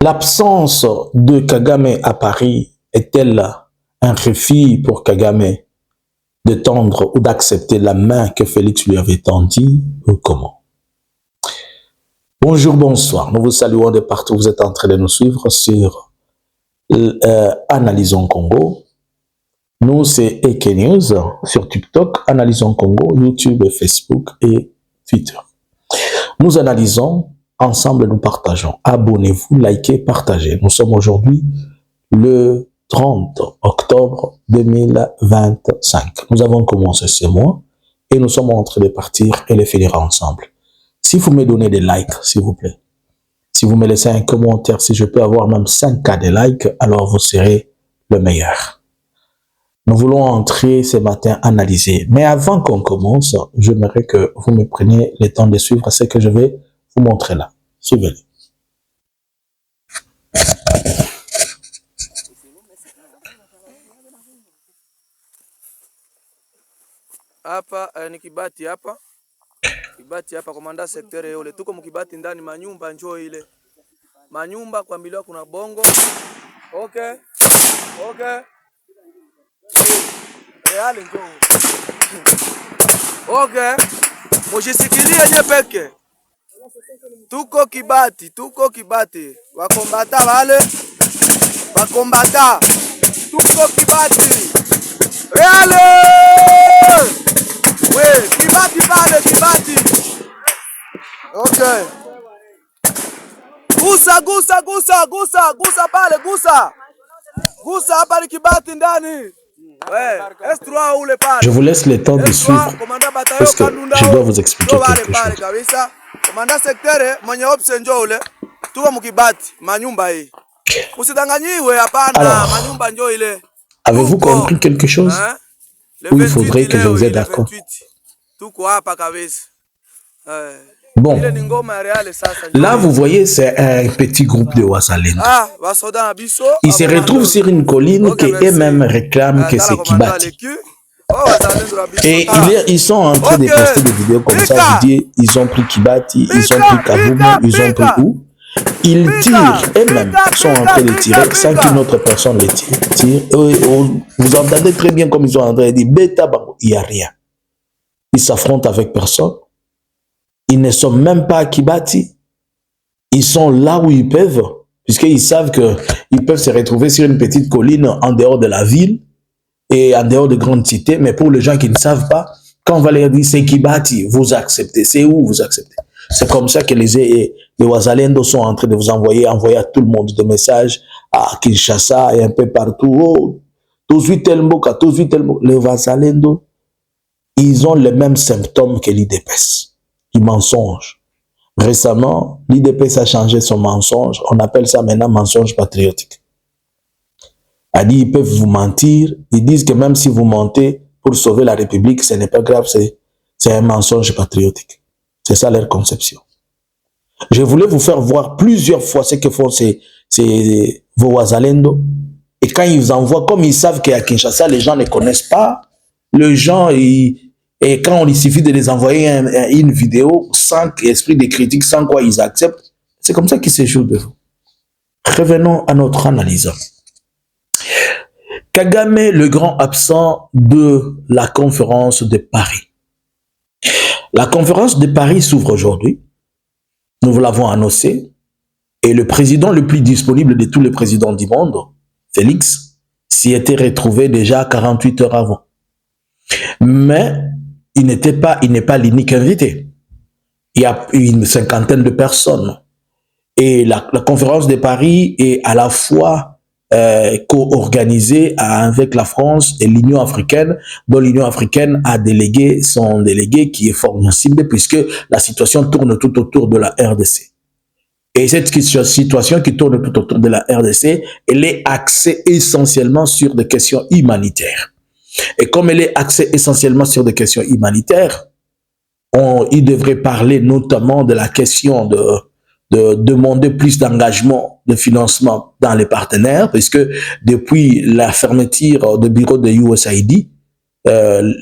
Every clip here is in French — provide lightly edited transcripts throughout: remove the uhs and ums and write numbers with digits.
L'absence de Kagame à Paris est-elle un refus pour Kagame de tendre ou d'accepter la main que Félix lui avait tendue ou comment? Bonjour, bonsoir. Nous vous saluons de partout. Vous êtes en train de nous suivre sur Analysons Congo. Nous, c'est Eke News sur TikTok, Analysons Congo, YouTube, Facebook et Twitter. Nous analysons, ensemble nous partageons. Abonnez-vous, likez, partagez. Nous sommes aujourd'hui le 30 octobre 2025. Nous avons commencé ce mois et nous sommes en train de partir et les finir ensemble. Si vous me donnez des likes, s'il vous plaît, si vous me laissez un commentaire, si je peux avoir même 5K de likes, alors vous serez le meilleur. Nous voulons entrer ce matin analyser. Mais avant qu'on commence, j'aimerais que vous me preniez le temps de suivre ce que je vais vous montrer là. Suivez-le. Hapa ni Kibati hapa. Kibati hapa komanda sektere yole. Tuko mkibati ndani manyumba njoo ile. Manyumba kwa milioni kuna bongo. Okay. Reali njoo. Okay. Mujisikilie je peke. Tuko Kibati. Wakombata wale. Wakombata. Tuko Kibati. Reali. We, Kibati pale, Kibati. Okay. Gusa pale, gusa. Gusa hapa ni Kibati ndani. Je vous laisse le temps de suivre parce que je dois vous expliquer quelque chose. Alors, avez-vous compris quelque chose? Ou il faudrait que je vous aide d'accord? Bon, là vous voyez c'est un petit groupe de Wazalendo. Ils se retrouvent sur une colline qui eux-mêmes réclament que c'est Kibati. Et ils sont en train de poster des vidéos comme ça, vous dites ils ont pris Kibati, ils ont pris Kavumu, ils ont pris où? Ils tirent, eux-mêmes sont en train de tirer sans qu'une autre personne les tire. Vous entendez très bien comme ils sont en train de dire Beta Bango, il n'y a rien. Ils s'affrontent avec personne. Ils ne sont même pas à Kibati. Ils sont là où ils peuvent, puisqu'ils savent qu'ils peuvent se retrouver sur une petite colline en dehors de la ville et en dehors de grandes cités. Mais pour les gens qui ne savent pas, quand on va leur dire c'est Kibati, vous acceptez. C'est où vous acceptez? C'est comme ça que les Wazalendo sont en train de vous envoyer à tout le monde des messages à Kinshasa et un peu partout. Oh, les Wazalendo, ils ont les mêmes symptômes que l'IDPS. Du mensonge. Récemment, l'IDPS a changé son mensonge. On appelle ça maintenant mensonge patriotique. A dit ils peuvent vous mentir. Ils disent que même si vous mentez pour sauver la République, ce n'est pas grave, c'est un mensonge patriotique. C'est ça leur conception. Je voulais vous faire voir plusieurs fois ce que font vos Wazalendo. Et quand ils vous envoient, comme ils savent qu'à Kinshasa, les gens ne connaissent pas, les gens, et quand il suffit de les envoyer une vidéo sans esprit de critique, sans quoi ils acceptent, c'est comme ça qu'ils se jouent de vous. Revenons à notre analyse. Kagame, le grand absent de la conférence de Paris. La conférence de Paris s'ouvre aujourd'hui. Nous vous l'avons annoncé. Et le président le plus disponible de tous les présidents du monde, Félix, s'y était retrouvé déjà 48 heures avant. Mais il n'est pas l'unique invité. Il y a une cinquantaine de personnes. Et la conférence de Paris est à la fois co-organisée avec la France et l'Union africaine, dont l'Union africaine a délégué son délégué qui est fort sensible puisque la situation tourne tout autour de la RDC. Et cette situation qui tourne tout autour de la RDC, elle est axée essentiellement sur des questions humanitaires. Et comme elle est axée essentiellement sur des questions humanitaires, il devrait parler notamment de la question de demander plus d'engagement, de financement dans les partenaires, puisque depuis la fermeture du bureau de USAID,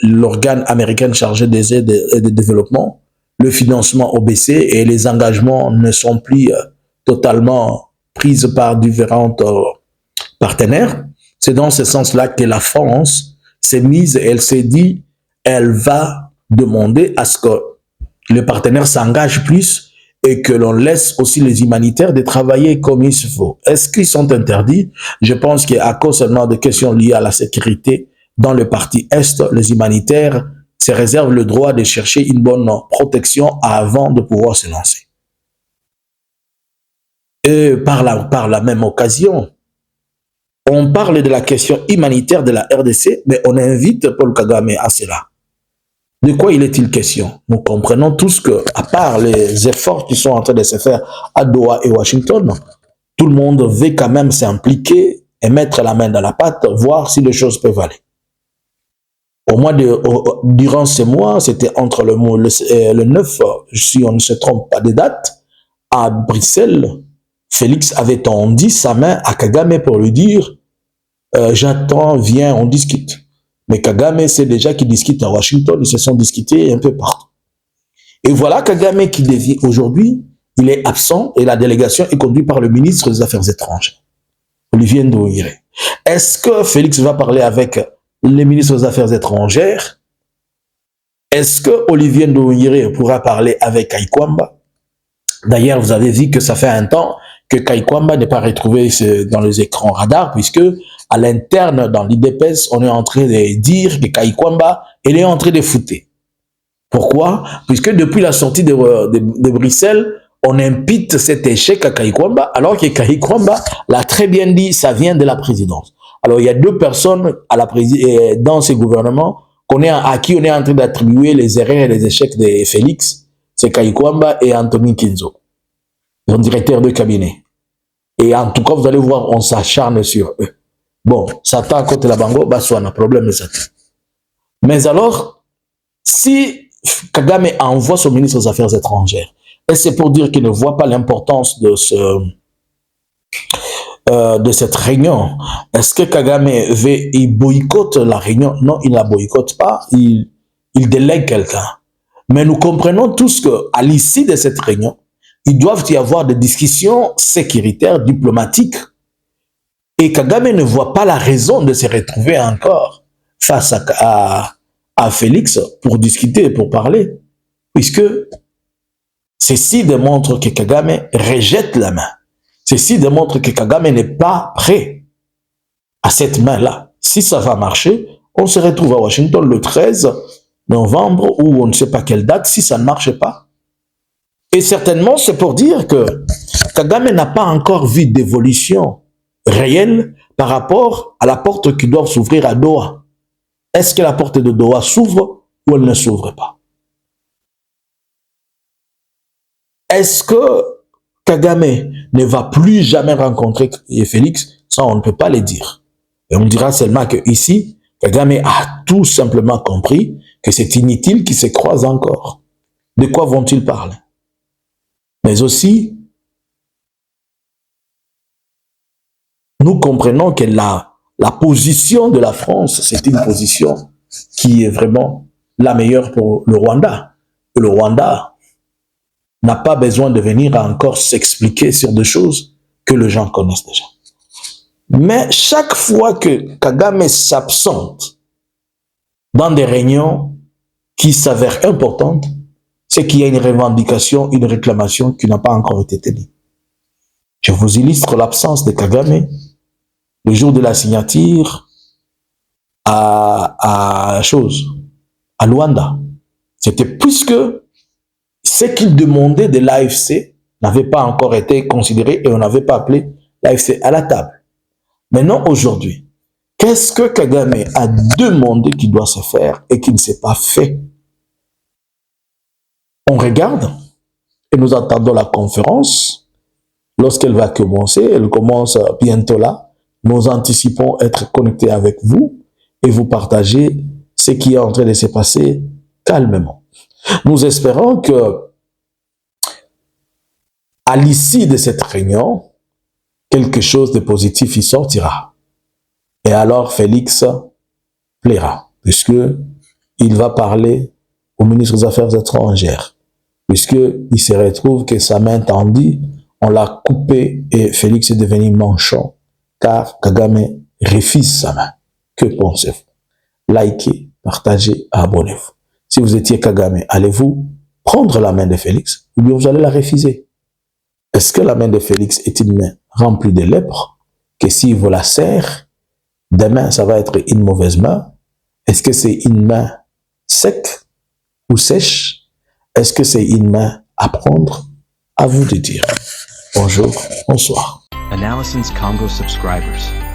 l'organe américain chargé des aides et du développement, le financement a baissé et les engagements ne sont plus totalement prises par différents partenaires. C'est dans ce sens-là que la France s'est mise, elle s'est dit, elle va demander à ce que les partenaires s'engagent plus et que l'on laisse aussi les humanitaires de travailler comme il se faut. Est-ce qu'ils sont interdits? Je pense qu'à cause seulement de questions liées à la sécurité, dans le parti Est, les humanitaires se réservent le droit de chercher une bonne protection avant de pouvoir se lancer. Et par la même occasion, on parle de la question humanitaire de la RDC, mais on invite Paul Kagame à cela. De quoi il est-il question? Nous comprenons tous que, à part les efforts qui sont en train de se faire à Doha et Washington, tout le monde veut quand même s'impliquer et mettre la main dans la pâte, voir si les choses peuvent aller. Durant ces mois, c'était entre le 9, si on ne se trompe pas des dates, à Bruxelles, Félix avait tendu sa main à Kagame pour lui dire j'attends, viens, on discute. Mais Kagame, c'est déjà qu'ils discutent à Washington, ils se sont discutés un peu partout. Et voilà Kagame qui devient aujourd'hui, il est absent et la délégation est conduite par le ministre des Affaires étrangères, Olivier Ndoye. Est-ce que Félix va parler avec le ministre des Affaires étrangères? Est-ce que Olivier Ndoye pourra parler avec Kaykwamba? D'ailleurs, vous avez vu que ça fait un temps que Kaykwamba n'est pas retrouvé dans les écrans radars, puisque à l'interne, dans l'IDPS, on est en train de dire que Kaykwamba, il est en train de fouter. Pourquoi? Puisque depuis la sortie de Bruxelles, on impute cet échec à Kaykwamba, alors que Kaykwamba l'a très bien dit, ça vient de la présidence. Alors, il y a deux personnes dans ce gouvernement à qui on est en train d'attribuer les erreurs et les échecs de Félix. C'est Kaykwamba et Anthony Kinzo, le directeur de cabinet. Et en tout cas, vous allez voir, on s'acharne sur eux. Bon, Satan à côté de la bango, bah, soit un problème de Satan. Mais alors, si Kagame envoie son ministre des Affaires étrangères, et c'est pour dire qu'il ne voit pas l'importance de cette réunion, est-ce que Kagame il boycotte la réunion? Non, il ne la boycotte pas, il délègue quelqu'un. Mais nous comprenons tous qu'à l'issue de cette réunion, il doit y avoir des discussions sécuritaires, diplomatiques. Et Kagame ne voit pas la raison de se retrouver encore face à Félix pour discuter, pour parler. Puisque ceci démontre que Kagame rejette la main. Ceci démontre que Kagame n'est pas prêt à cette main-là. Si ça va marcher, on se retrouve à Washington le 13 novembre ou on ne sait pas quelle date, si ça ne marche pas. Et certainement, c'est pour dire que Kagame n'a pas encore vu d'évolution réelle par rapport à la porte qui doit s'ouvrir à Doha. Est-ce que la porte de Doha s'ouvre ou elle ne s'ouvre pas? Est-ce que Kagame ne va plus jamais rencontrer Félix? Ça, on ne peut pas le dire. Et on dira seulement que ici, Kagame a tout simplement compris que c'est inutile qu'ils se croisent encore. De quoi vont-ils parler? Mais aussi, nous comprenons que la position de la France, c'est une position qui est vraiment la meilleure pour le Rwanda. Et le Rwanda n'a pas besoin de venir encore s'expliquer sur des choses que les gens connaissent déjà. Mais chaque fois que Kagame s'absente dans des réunions qui s'avèrent importantes, c'est qu'il y a une revendication, une réclamation qui n'a pas encore été tenue. Je vous illustre l'absence de Kagame le jour de la signature à Luanda. C'était puisque ce qu'il demandait de l'AFC n'avait pas encore été considéré et on n'avait pas appelé l'AFC à la table. Maintenant, aujourd'hui, qu'est-ce que Kagame a demandé qu'il doit se faire et qui ne s'est pas fait? On regarde et nous attendons la conférence. Lorsqu'elle va commencer, elle commence bientôt là. Nous anticipons être connectés avec vous et vous partager ce qui est en train de se passer calmement. Nous espérons que à l'issue de cette réunion, quelque chose de positif y sortira. Et alors Félix plaira, puisqu'il va parler au ministre des Affaires étrangères, puisqu'il se retrouve que sa main tendue on l'a coupé et Félix est devenu manchon car Kagame refuse sa main. Que pensez-vous? Likez, partagez, abonnez-vous. Si vous étiez Kagame, allez-vous prendre la main de Félix ou bien vous allez la refuser? Est-ce que la main de Félix est une main remplie de lèpre que si vous la serrez, demain ça va être une mauvaise main? Est-ce que c'est une main sec ou sèche? Est-ce que c'est une main à prendre? À vous de dire. Bonjour, bonsoir. Analyson's Congo subscribers.